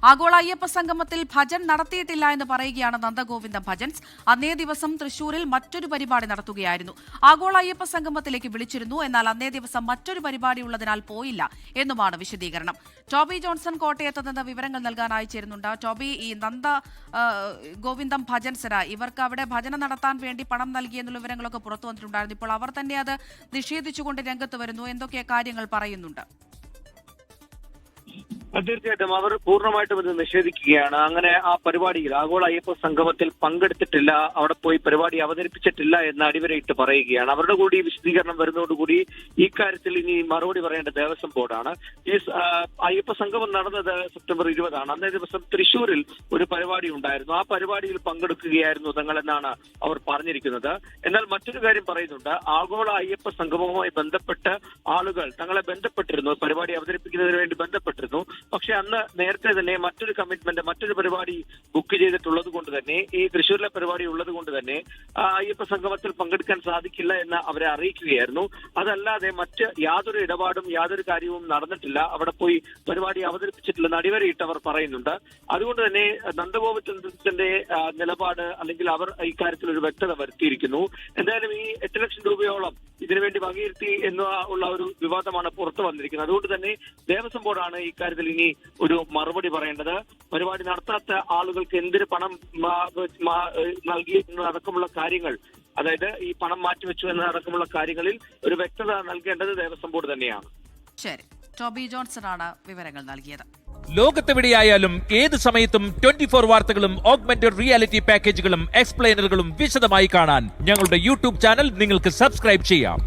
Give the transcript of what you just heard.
ആഗോള അയ്യപ്പ സംഗമത്തിൽ ഭജൻ നടത്തിയിട്ടില്ല എന്ന് പറയുകയാണ് നന്ദഗോവിന്ദം ഭജൻസ്. അന്നേ ദിവസം തൃശൂരിൽ മറ്റൊരു പരിപാടി നടത്തുകയായിരുന്നു. ആഗോള അയ്യപ്പ സംഗമത്തിലേക്ക് വിളിച്ചിരുന്നു, എന്നാൽ അന്നേ ദിവസം മറ്റൊരു പരിപാടി ഉള്ളതിനാൽ പോയില്ല എന്നുമാണ് വിശദീകരണം. ടോബി ജോൺസൺ കോട്ടയത്ത് നിന്ന് വിവരങ്ങൾ നൽകാനായി ചേരുന്നുണ്ട്. ടോബി, ഈ നന്ദ ഗോവിന്ദം ഭജൻസിന് ഇവർക്ക് അവിടെ ഭജന നടത്താൻ വേണ്ടി പണം നൽകിയെന്നുള്ള വിവരങ്ങളൊക്കെ പുറത്തു വന്നിട്ടുണ്ടായിരുന്നു. ഇപ്പോൾ അവർ തന്നെ അത് നിഷേധിച്ചുകൊണ്ട് രംഗത്ത് വരുന്നു. എന്തൊക്കെ കാര്യങ്ങൾ പറയുന്നുണ്ട്? തീർച്ചയായിട്ടും അവർ പൂർണ്ണമായിട്ടും ഇത് നിഷേധിക്കുകയാണ്. അങ്ങനെ ആ പരിപാടിയിൽ ആഗോള അയ്യപ്പ സംഗമത്തിൽ പങ്കെടുത്തിട്ടില്ല, അവിടെ പോയി പരിപാടി അവതരിപ്പിച്ചിട്ടില്ല എന്ന് അടിവരയിട്ട് പറയുകയാണ്. അവരുടെ കൂടി വിശദീകരണം വരുന്നതോടുകൂടി ഈ കാര്യത്തിൽ ഇനി മറുപടി പറയേണ്ട ദേവസ്വം ബോർഡാണ്. ഈ അയ്യപ്പ സംഗമം നടന്നത് സെപ്റ്റംബർ 20 അന്നേ ദിവസം തൃശൂരിൽ ഒരു പരിപാടി ഉണ്ടായിരുന്നു. ആ പരിപാടിയിൽ പങ്കെടുക്കുകയായിരുന്നു തങ്ങളെന്നാണ് അവർ പറഞ്ഞിരിക്കുന്നത്. എന്നാൽ മറ്റൊരു കാര്യം പറയുന്നുണ്ട്. ആഗോള അയ്യപ്പ സംഗമവുമായി ബന്ധപ്പെട്ട് ആളുകൾ തങ്ങളെ ബന്ധപ്പെട്ടിരുന്നു, പരിപാടി അവതരിപ്പിക്കുന്നതിന് വേണ്ടി ബന്ധപ്പെട്ടിരുന്നു. പക്ഷെ അന്ന് നേരത്തെ തന്നെ മറ്റൊരു കമ്മിറ്റ്മെന്റ്, മറ്റൊരു പരിപാടി ബുക്ക് ചെയ്തിട്ടുള്ളത് കൊണ്ട് തന്നെ, ഈ തൃശ്ശൂരിലെ പരിപാടി ഉള്ളത് കൊണ്ട് തന്നെ അയ്യപ്പ സംഗമത്തിൽ പങ്കെടുക്കാൻ സാധിക്കില്ല എന്ന് അവരെ അറിയിക്കുകയായിരുന്നു. അതല്ലാതെ മറ്റ് യാതൊരു ഇടപാടും യാതൊരു കാര്യവും നടന്നിട്ടില്ല, അവിടെ പോയി പരിപാടി അവതരിപ്പിച്ചിട്ടില്ലെന്ന് അടിവരയിട്ട് അവർ പറയുന്നുണ്ട്. അതുകൊണ്ട് തന്നെ നന്ദഗോവിന്ദത്തിന്റെ നിലപാട് അല്ലെങ്കിൽ അവർ ഇക്കാര്യത്തിൽ ഒരു വ്യക്തത വരുത്തിയിരിക്കുന്നു. എന്തായാലും ഈ 8 ലക്ഷം രൂപയോളം ഇതിനുവേണ്ടി വകയിരുത്തി എന്നുള്ള ഒരു വിവാദമാണ് പുറത്തു വന്നിരിക്കുന്നത്. അതുകൊണ്ട് തന്നെ ദേവസ്വം ബോർഡാണ് ഇക്കാര്യത്തിൽ ഇനി ഒരു മറുപടി പറയേണ്ടത്. പരിപാടി നടത്താത്ത ആളുകൾക്ക് എന്തിന് പണം നൽകി എന്നതടക്കമുള്ള കാര്യങ്ങൾ, അതായത് ഈ പണം മാറ്റിവെച്ചു എന്നതടക്കമുള്ള കാര്യങ്ങളിൽ ഒരു വ്യക്തത നൽകേണ്ടത് ദേവസ്വം ബോർഡ് തന്നെയാണ്. ശരി, ടോബി ജോൺസൺ ആണ് വിവരങ്ങൾ നൽകിയത്. ലോകത്തെവിടെയായാലും ഏത് സമയത്തും 24 വാർത്തകളും ഓഗ്മെന്റഡ് റിയാലിറ്റി പാക്കേജുകളും എക്സ്പ്ലെയിനറുകളും വിശദമായി കാണാൻ ഞങ്ങളുടെ യൂട്യൂബ് ചാനൽ നിങ്ങൾക്ക് സബ്സ്ക്രൈബ് ചെയ്യാം.